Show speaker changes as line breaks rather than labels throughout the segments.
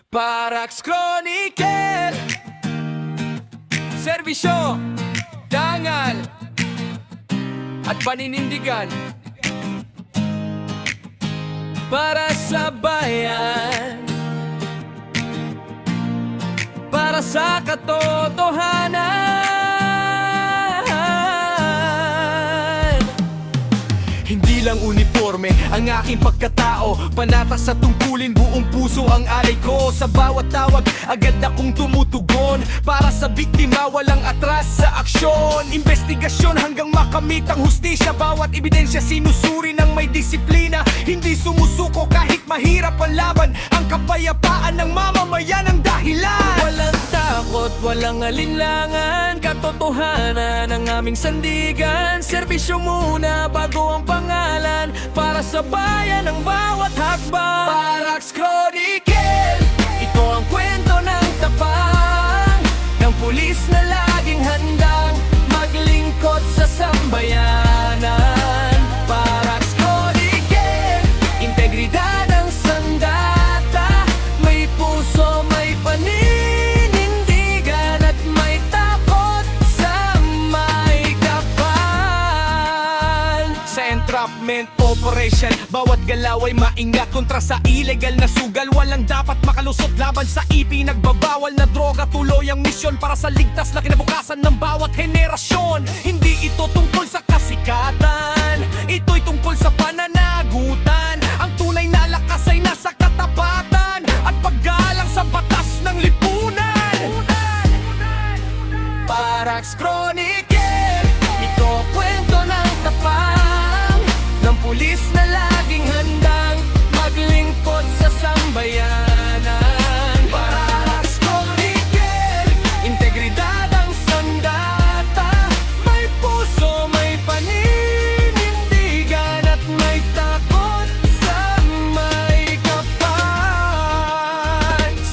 Parax Chronicle, serbisyo, dangal at paninindigan para sa bayan, para sa katotohanan. Hindi lang uniforme ang aking pagkatao, panatas sa tungkulin, buong puso ang alay ko. Sa bawat tawag, agad akong tumutugon, para sa biktima walang atras sa aksyon. Investigasyon hanggang makamit ang hustisya, bawat ebidensya sinusuri ng may disiplina. Hindi sumusuko kahit mahirap ang laban, ang kapayapaan ng mamamayan ang dahilan. Walang takot, walang alinlangan, katotohanan ang aming sandigan. Serbisyo muna bago ang pangalan, para sa bayan ang bawat hakbang. Parax Chronicle, ito ang kwento ng tapang ng pulis na laging handang maglingkod sa sambayanan. Parax Chronicle, integridad ang sandata, may puso, may paninindigan at may takot sa may kapal. Sa entrapment operation, bawat galaw ay maingat kontra sa illegal na sugal. Walang dapat makalusot laban sa ipinagbabawal na droga. Tuloy ang misyon para sa ligtas na kinabukasan ng bawat henerasyon. Hindi ito tungkol sa kasikatan, ito'y tungkol sa pananagutan. Ang tunay na lakas ay nasa katapatan at paggalang sa batas ng lipunan. Parax Chronicle, ito ang kwento ng tapang ng pulis na laging handang maglingkod sa sambayanan. Parax Chronicle, integridad ang sandata, may puso, may paninindigan at may takot sa may kapal.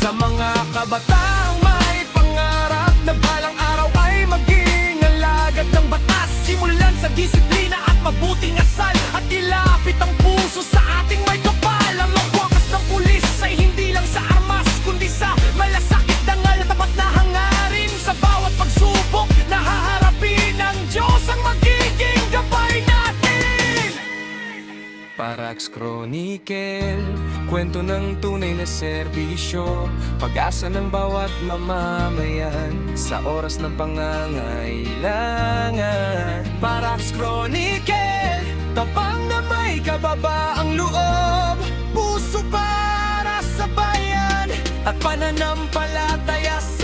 Sa mga kabataang may pangarap na balang araw ay maging alagad ng batas, simulan sa disiplina at mabuting asal, at ilapit ang puso sa ating may kapal. Ang wakas ng pulis ay hindi lang sa armas, kundi sa malasakit dangal na tapat na hangarin. Sa bawat pagsubok na haharapin, ang Diyos ang magiging gabay natin. Parax Chronicle, kwento ng tunay na serbisyo, pag-asa ng bawat mamamayan sa oras ng pangangailangan. Parax Chronicle, tapang na may kababaang loob, puso para sa bayan at pananampalataya sa